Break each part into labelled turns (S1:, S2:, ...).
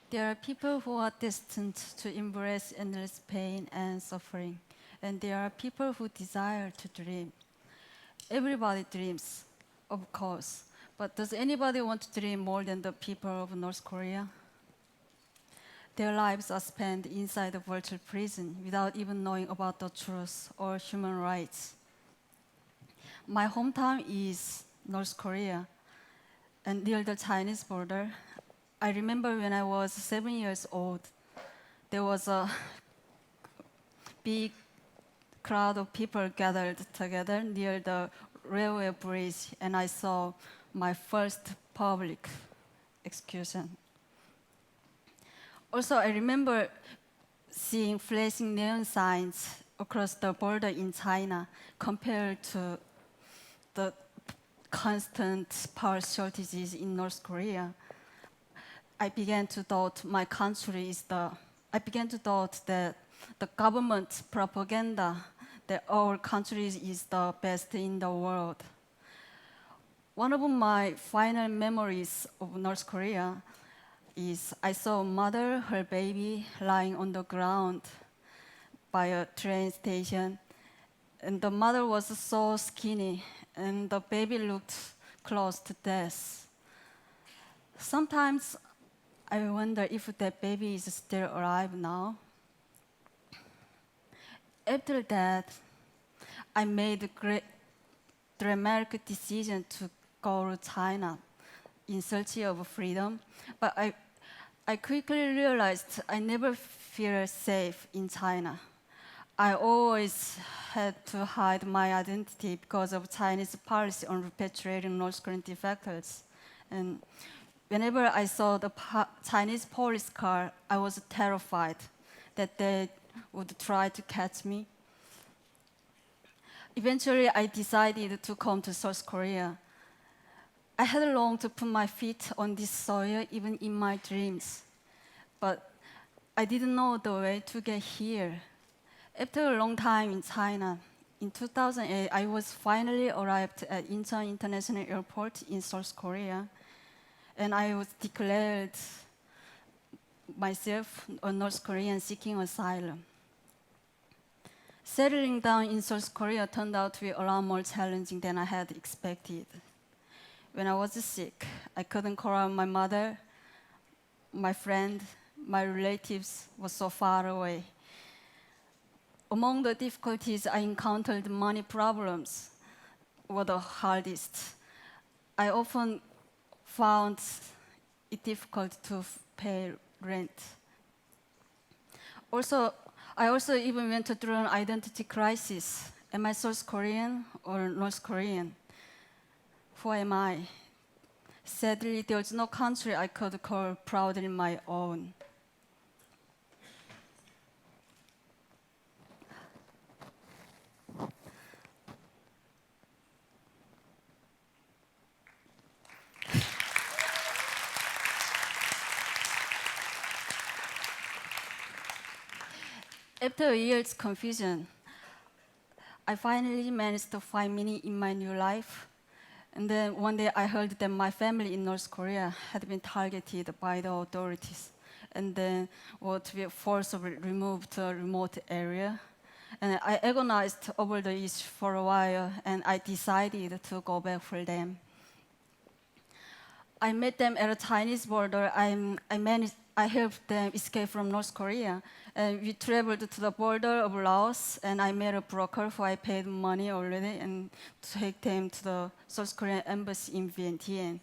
S1: There are people who are destined to embrace endless pain and suffering, and there are people who desire to dream. Everybody dreams, of course, but does anybody want to dream more than the people of North Korea? Their lives are spent inside a virtual prison without even knowing about the truth or human rights. My hometown is North Korea, and near the Chinese border. I remember when I was 7 years old, there was a big crowd of people gathered together near the railway bridge, and I saw my first public execution. Also, I remember seeing flashing neon signs across the border in China compared to the constant power shortages in North Korea. I began to doubt that the government propaganda that our country is the best in the world. One of my final memories of North Korea is I saw a mother, her baby lying on the ground by a train station. And the mother was so skinny, and the baby looked close to death. Sometimes I wonder if that baby is still alive now. After that, I made a great dramatic decision to go to China in search of freedom, but I quickly realized I never feel safe in China. I always had to hide my identity because of Chinese policy on repatriating North Korean defectors. And whenever I saw the Chinese police car, I was terrified that they would try to catch me. Eventually, I decided to come to South Korea. I had longed to put my feet on this soil even in my dreams, but I didn't know the way to get here. After a long time in China, in 2008, I was finally arrived at Incheon International Airport in South Korea, and I was declared myself a North Korean seeking asylum. Settling down in South Korea turned out to be a lot more challenging than I had expected. When I was sick, I couldn't call out my mother, my friend, my relatives were so far away. Among the difficulties I encountered, money problems were the hardest. I often found it difficult to pay rent. I also even went through an identity crisis. Am I South Korean or North Korean? Who am I? Sadly, there was no country I could call proudly my own. After a year's confusion, I finally managed to find meaning in my new life. And then one day I heard that my family in North Korea had been targeted by the authorities and then were to be forcibly removed to a remote area. And I agonized over the issue for a while, and I decided to go back for them. I met them at a Chinese border. I helped them escape from North Korea. And we traveled to the border of Laos, and I met a broker who I paid money already and take them to the South Korean embassy in Vientiane.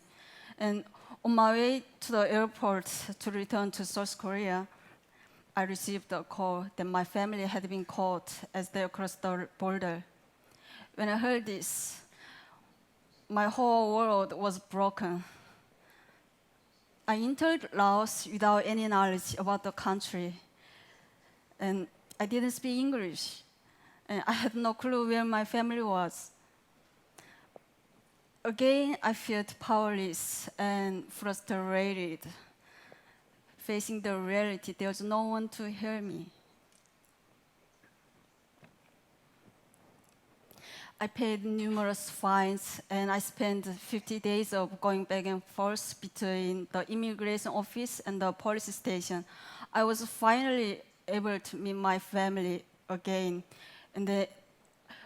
S1: And on my way to the airport to return to South Korea, I received a call that my family had been caught as they crossed the border. When I heard this, my whole world was broken. I entered Laos without any knowledge about the country, and I didn't speak English, and I had no clue where my family was. Again, I felt powerless and frustrated, facing the reality there was no one to hear me. I paid numerous fines, and I spent 50 days of going back and forth between the immigration office and the police station. I was finally able to meet my family again. And then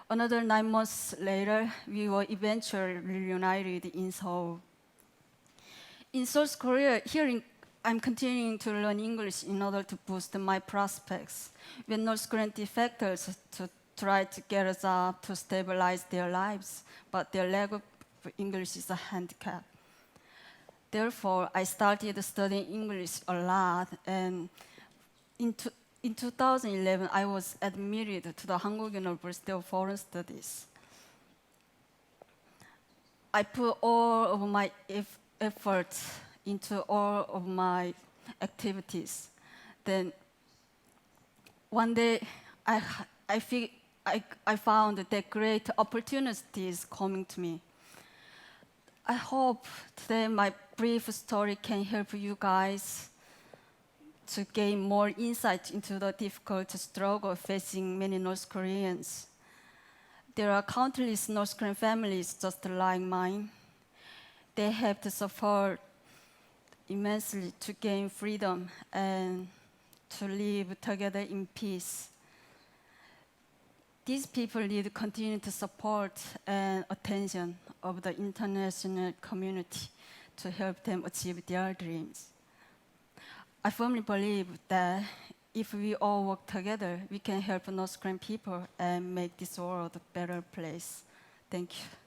S1: another 9 months later, we were eventually reunited in Seoul. In South Korea, I'm continuing to learn English in order to boost my prospects. When North Korean defectors to try to get a job to stabilize their lives, but their lack of English is a handicap. Therefore, I started studying English a lot, and in 2011, I was admitted to the Hankuk University of Foreign Studies. I put all of my efforts into all of my activities. Then one day, I found that great opportunities coming to me. I hope today my brief story can help you guys to gain more insight into the difficult struggle facing many North Koreans. There are countless North Korean families just like mine. They have to suffer immensely to gain freedom and to live together in peace. These people need continued support and attention of the international community to help them achieve their dreams. I firmly believe that if we all work together, we can help North Korean people and make this world a better place. Thank you.